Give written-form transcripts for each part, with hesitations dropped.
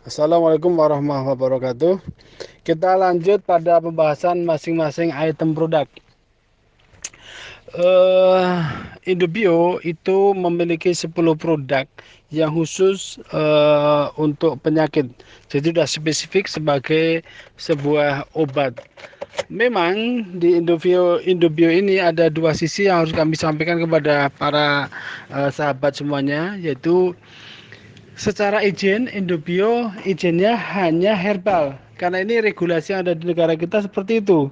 Assalamualaikum warahmatullahi wabarakatuh. Kita lanjut pada pembahasan masing-masing item produk. eh Indobio itu memiliki 10 produk yang khusus untuk penyakit. Jadi sudah spesifik sebagai sebuah obat. Memang di Indobio ini ada dua sisi yang harus kami sampaikan kepada para sahabat semuanya, yaitu secara izin, Indobio izinnya hanya herbal. Karena ini regulasi yang ada di negara kita seperti itu.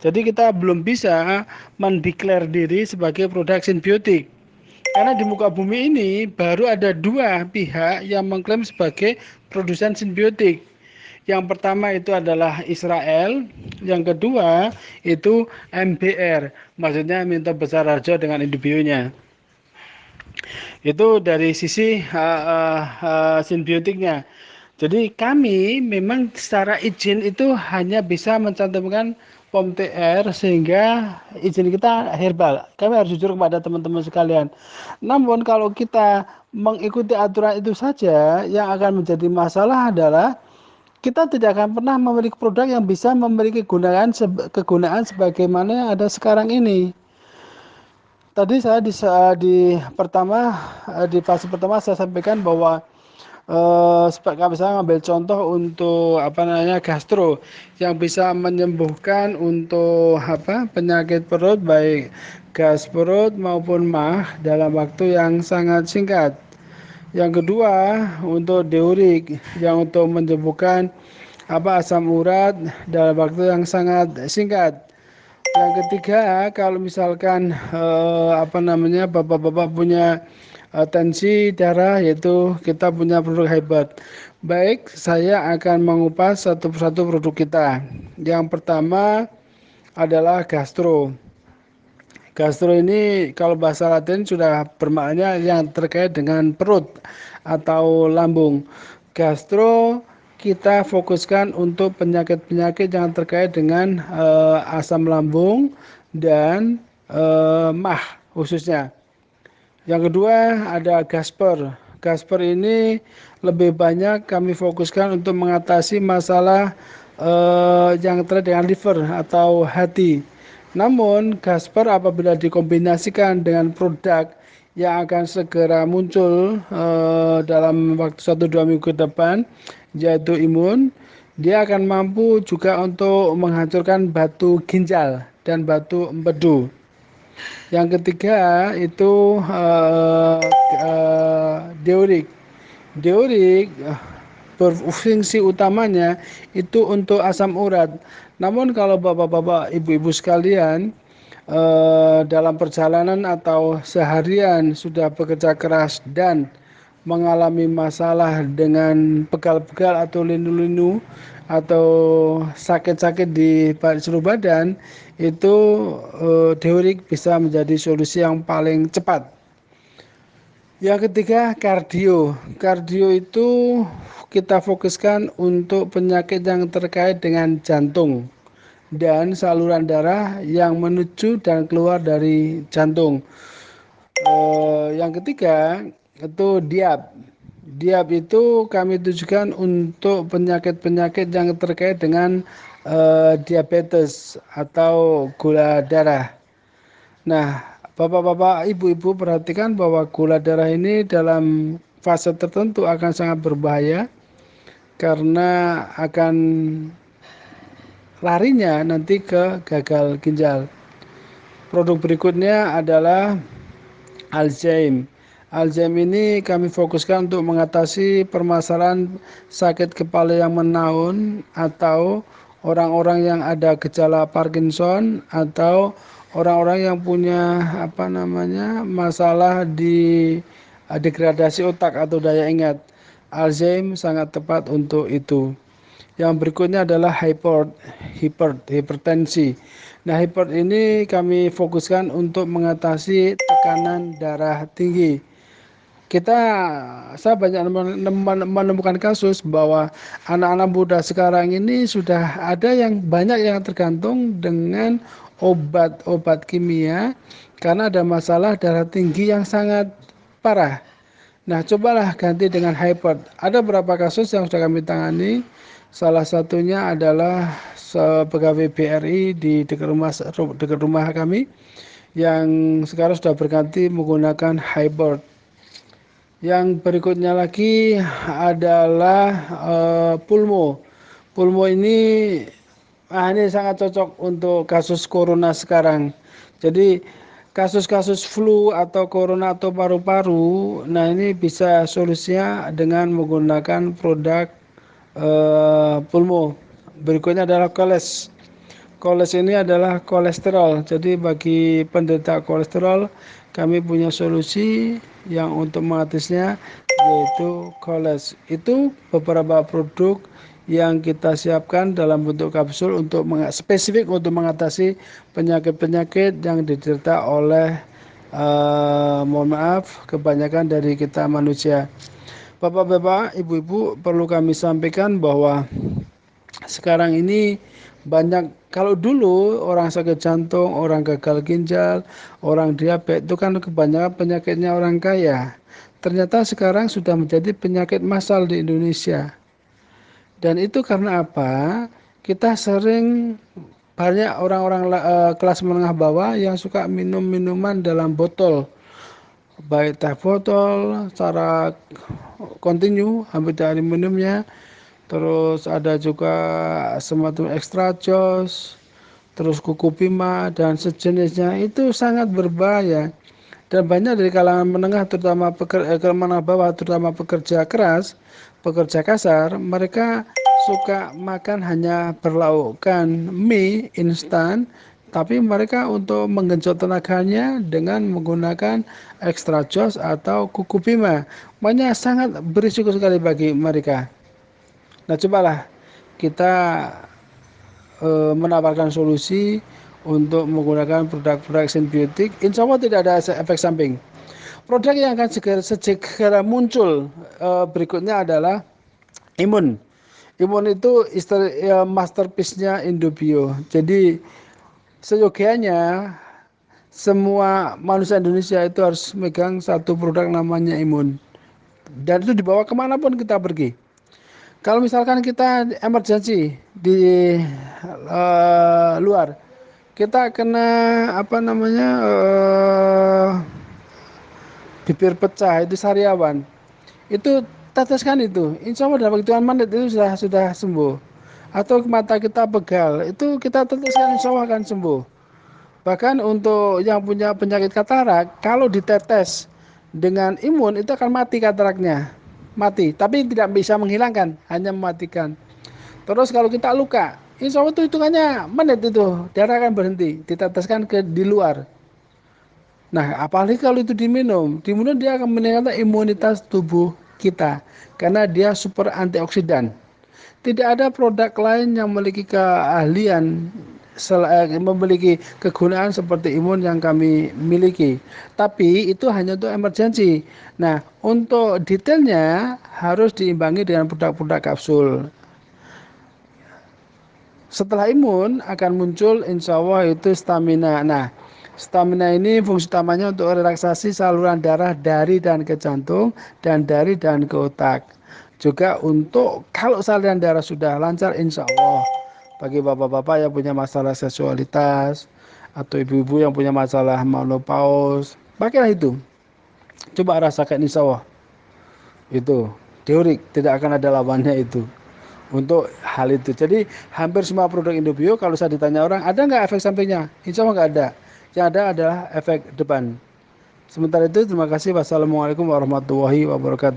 Jadi kita belum bisa mendeklar diri sebagai produk simbiotik. Karena di muka bumi ini baru ada dua pihak yang mengklaim sebagai produsen simbiotik. Yang pertama itu adalah Israel, yang kedua itu MBR, maksudnya Minto Besar Raja dengan Indobio-nya. Itu dari sisi simbiotiknya. Jadi kami memang secara izin itu hanya bisa mencantumkan POM TR sehingga izin kita herbal. Kami harus jujur kepada teman-teman sekalian. Namun kalau kita mengikuti aturan itu saja, yang akan menjadi masalah adalah kita tidak akan pernah memiliki produk yang bisa memiliki kegunaan sebagaimana yang ada sekarang ini. Tadi saya di fase pertama saya sampaikan bahwa kami saya ngambil contoh untuk apa namanya gastro yang bisa menyembuhkan untuk penyakit perut baik gas perut maupun MAH dalam waktu yang sangat singkat. Yang kedua untuk diurik yang untuk menyembuhkan asam urat dalam waktu yang sangat singkat. Yang ketiga, kalau misalkan bapak-bapak punya tensi darah, yaitu kita punya produk hebat. Baik, saya akan mengupas satu persatu produk kita. Yang pertama adalah gastro. Gastro ini kalau bahasa Latin sudah bermakna yang terkait dengan perut atau lambung. Gastro kita fokuskan untuk penyakit-penyakit yang terkait dengan asam lambung dan MAH khususnya. Yang kedua ada Gasper. Gasper ini lebih banyak kami fokuskan untuk mengatasi masalah yang terkait dengan liver atau hati. Namun Gasper apabila dikombinasikan dengan produk yang akan segera muncul dalam waktu 1-2 minggu ke depan, yaitu imun, dia akan mampu juga untuk menghancurkan batu ginjal dan batu empedu. Yang ketiga itu diurik. Diurik berfungsi utamanya itu untuk asam urat. Namun kalau bapak-bapak, ibu-ibu sekalian dalam perjalanan atau seharian sudah bekerja keras dan mengalami masalah dengan pegal-pegal atau linu-linu atau sakit-sakit di seluruh badan, itu diurik bisa menjadi solusi yang paling cepat. Yang ketiga, kardio. Kardio itu kita fokuskan untuk penyakit yang terkait dengan jantung dan saluran darah yang menuju dan keluar dari jantung. Yang ketiga itu diab. Diab itu kami tujukan untuk penyakit-penyakit yang terkait dengan diabetes atau gula darah. Nah, bapak-bapak, ibu-ibu perhatikan bahwa gula darah ini dalam fase tertentu akan sangat berbahaya karena akan larinya nanti ke gagal ginjal. Produk berikutnya adalah Alzheimer. Alzheimer ini kami fokuskan untuk mengatasi permasalahan sakit kepala yang menaun atau orang-orang yang ada gejala Parkinson atau orang-orang yang punya masalah di degradasi otak atau daya ingat. Alzheimer sangat tepat untuk itu. Yang berikutnya adalah hipertensi. Nah, hiper ini kami fokuskan untuk mengatasi tekanan darah tinggi. Saya banyak menemukan kasus bahwa anak-anak muda sekarang ini sudah ada yang banyak yang tergantung dengan obat-obat kimia karena ada masalah darah tinggi yang sangat parah. Nah, cobalah ganti dengan Hyper. Ada beberapa kasus yang sudah kami tangani. Salah satunya adalah pegawai BRI di dekat rumah kami yang sekarang sudah berganti menggunakan Hyper. Yang berikutnya lagi adalah Pulmo. Pulmo ini sangat cocok untuk kasus corona sekarang. Jadi kasus-kasus flu atau corona atau paru-paru, nah ini bisa solusinya dengan menggunakan produk Pulmo. Berikutnya adalah Koles. Koles ini adalah kolesterol. Jadi bagi penderita kolesterol, kami punya solusi yang untuk mengatasinya yaitu Koles. Itu beberapa produk yang kita siapkan dalam bentuk kapsul untuk spesifik untuk mengatasi penyakit-penyakit yang diderita oleh mohon maaf kebanyakan dari kita manusia. Bapak-bapak, ibu-ibu, perlu kami sampaikan bahwa sekarang ini banyak, kalau dulu orang sakit jantung, orang gagal ginjal, orang diabetes itu kan kebanyakan penyakitnya orang kaya. Ternyata sekarang sudah menjadi penyakit massal di Indonesia. Dan itu karena apa? Kita sering banyak orang-orang kelas menengah bawah yang suka minum minuman dalam botol, baik teh botol secara kontinu hampir dari minumnya. Terus ada juga semacam extra jos, terus kuku pima dan sejenisnya, itu sangat berbahaya. Dan banyak dari kalangan menengah terutama menengah bawah terutama pekerja keras, pekerja kasar, mereka suka makan hanya berlaukkan mie instan, tapi mereka untuk menggenjot tenaganya dengan menggunakan extra jos atau kuku pima. Banyak sangat berisiko sekali bagi mereka. Nah, cobalah kita menawarkan solusi untuk menggunakan produk-produk simbiotik. Insya Allah tidak ada efek samping. Produk yang akan segera muncul berikutnya adalah Imun. Imun itu masterpiece-nya Indobio. Jadi seyogianya semua manusia Indonesia itu harus megang satu produk namanya Imun. Dan itu dibawa kemanapun kita pergi. Kalau misalkan kita emergency di luar, kita kena apa namanya bibir pecah itu sariawan, itu teteskan itu, insya Allah dalam hitungan menit itu sudah sembuh. Atau mata kita pegal, itu kita teteskan insya Allah akan sembuh. Bahkan untuk yang punya penyakit katarak, kalau ditetes dengan Imun itu akan mati kataraknya, mati. Tapi tidak bisa menghilangkan, hanya mematikan. Terus kalau kita luka, insya Allah itu hitungannya menit itu, darah akan berhenti, diteteskan di luar. Nah, apalagi kalau itu diminum dia akan meningkatkan imunitas tubuh kita karena dia super antioksidan. Tidak ada produk lain yang memiliki keahlian, memiliki kegunaan seperti Imun yang kami miliki. Tapi itu hanya untuk emergensi. Nah, untuk detailnya harus diimbangi dengan produk-produk kapsul. Setelah Imun akan muncul insya Allah itu stamina. Nah, stamina ini fungsi utamanya untuk relaksasi saluran darah dari dan ke jantung dan dari dan ke otak. Juga untuk kalau saluran darah sudah lancar insya Allah, bagi bapak-bapak yang punya masalah seksualitas atau ibu-ibu yang punya masalah menopause, pakailah itu. Coba rasakan insya Allah. Itu teorik, tidak akan ada lawannya itu untuk hal itu. Jadi hampir semua produk Indobio kalau saya ditanya orang, ada nggak efek sampingnya? Insya Allah nggak ada. Yang ada adalah efek depan. Sementara itu terima kasih. Wassalamualaikum warahmatullahi wabarakatuh.